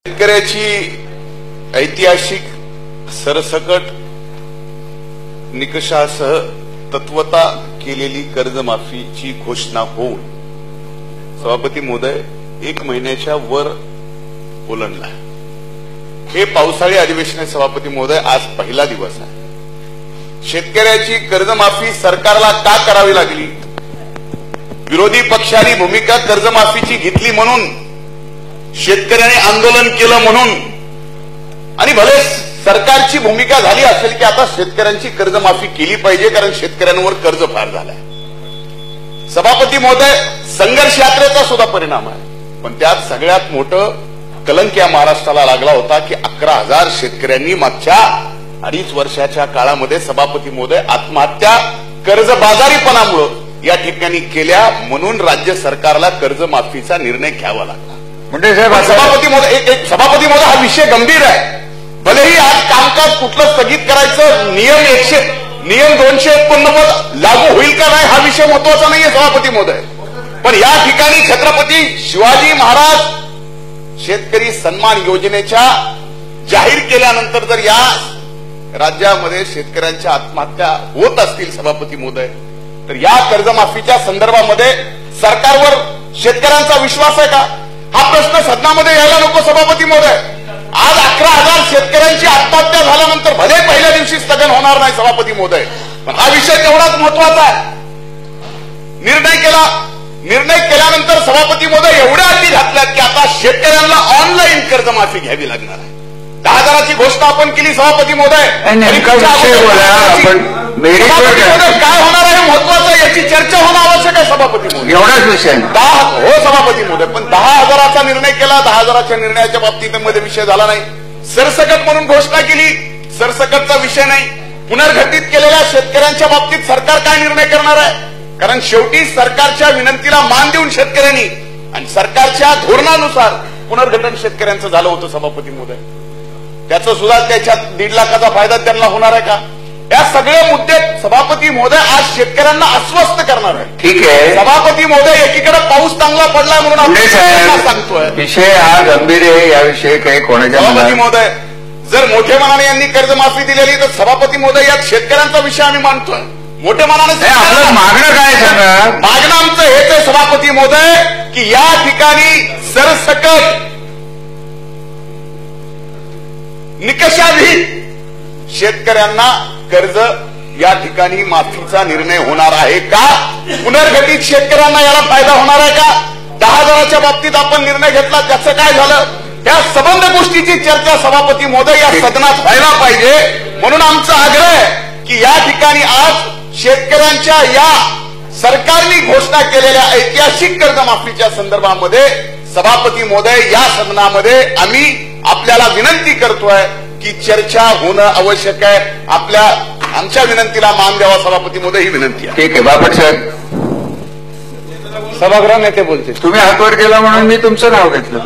शेतकऱ्याची ऐतिहासिक सरसकट निकषासह तत्वता केलेली कर्जमाफीची घोषणा होऊन सभापती महोदय 1 महिन्याच्या वर ओलांडला। हे पावसाळी अधिवेशन आहे सभापती महोदय, आज पहिला दिवस आहे। शेतकऱ्याची कर्जमाफी सरकारला का करावी लागली? विरोधी पक्षांनी भूमिका कर्जमाफीची घेतली म्हणून, शेतकऱ्यांनी आंदोलन केलं म्हणून, आणि भले सरकारची भूमिका झाली असेल की आता शेतकऱ्यांची कर्जमाफी केली पाहिजे कारण शेतकऱ्यांवर कर्ज फार झालंय। सभापती महोदय, संघर्ष यात्रेचा सुद्धा परिणाम आहे, पण त्यात सगळ्यात मोठं कलंक या महाराष्ट्राला लागला होता की 11,000 शेतकऱ्यांनी मागच्या 2.5 वर्षाच्या काळामध्ये सभापती महोदय आत्महत्या कर्जबाजारीपणामुळे या ठिकाणी केल्या, म्हणून राज्य सरकारला कर्जमाफीचा निर्णय घ्यावा लागला। म्हणजे सभापती महोदय हा विषय गंभीर आहे। भलेही आज कामकाज कुठलं स्थगित करायचं, नियम 249 लागू होईल का नाही हा विषय महत्वाचा नाहीये सभापती महोदय, पण या ठिकाणी छत्रपती शिवाजी महाराज शेतकरी सन्मान योजनेच्या जाहीर केल्यानंतर जर या राज्यामध्ये शेतकऱ्यांच्या आत्महत्या होत असतील सभापती महोदय, तर या कर्जमाफीच्या संदर्भामध्ये सरकारवर शेतकऱ्यांचा विश्वास आहे का? हा प्रश्न सदनामध्ये यायला नको सभापती महोदय। आज 11,000 शेतकऱ्यांची आत्महत्या झाल्यानंतर भले पहिल्या दिवशी स्थगन होणार नाही सभापती महोदय, पण हा विषय तेवढाच महत्वाचा आहे। निर्णय केल्यानंतर सभापती महोदय एवढ्या अटी घातल्यात की आता शेतकऱ्यांना ऑनलाईन कर्जमाफी घ्यावी लागणार आहे। 10,000ची घोषणा आपण केली सभापती महोदय, काय होणार आहे महत्वाचं, याची चर्चा होणं आवश्यक आहे सभापती महोदय। एवढाच विषय हो सभापती महोदय, पण 10,000चा निर्णय केला, 10,000च्या निर्णयाच्या बाबतीत मध्ये विषय झाला नाही। सरसकट म्हणून घोषणा केली, सरसकटचा विषय नाही। पुनर्गठित केलेल्या शेतकऱ्यांच्या बाबतीत सरकार काय निर्णय करणार आहे? कारण शेवटी सरकारच्या विनंतीला मान देऊन शेतकऱ्यांनी आणि सरकारच्या धोरणानुसार पुनर्गठन शेतकऱ्यांचं झालं होतं सभापती महोदय, त्याचं सुद्धा त्याच्यात 1.5 लाखाचा फायदा त्यांना होणार आहे का? या सगळे मुद्दे सभापती महोदय आज शेतकऱ्यांना अस्वस्थ करणार आहे। ठीक आहे सभापती महोदय, एकीकडे पाऊस चांगला पडलाय म्हणून आपण सांगतोय विषय हा गंभीर आहे, याविषयी काही कोणाच्या सभापती महोदय जर मोठे मनाने यांनी कर्जमाफी दिलेली तर सभापती महोदय यात शेतकऱ्यांचा विषय आम्ही मानतोय। मोठे मनाने आपलं मागणं काय सांगा? मागणं आमचं हेच आहे सभापती महोदय की या ठिकाणी सरसकट निकषाधीन शेतकऱ्यांना कर्ज या ठिकाणी माफीचा निर्णय होणार आहे का? पुनर्गठित शेतकऱ्यांना याला फायदा होणार आहे का? 10,000च्या बाबतीत आपण निर्णय घेतला, त्याचं काय झालं? त्या संबंध गोष्टीची चर्चा सभापती महोदय या सदनात व्हायला पाहिजे, म्हणून आमचा आग्रह आहे की या ठिकाणी आज शेतकऱ्यांच्या या सरकारने घोषणा केलेल्या ऐतिहासिक कर्जमाफीच्या संदर्भामध्ये सभापती महोदय या सदनामध्ये आम्ही आपल्याला विनंती करतोय की चर्चा होणं आवश्यक आहे। आमच्या विनंतीला मान द्यावा सभापती महोदय, ही विनंती आहे। ठीक आहे बापट साहेब, सभागृह नेते बोलते, तुम्ही हात वर केला म्हणून मी तुमचं नाव घेतलं।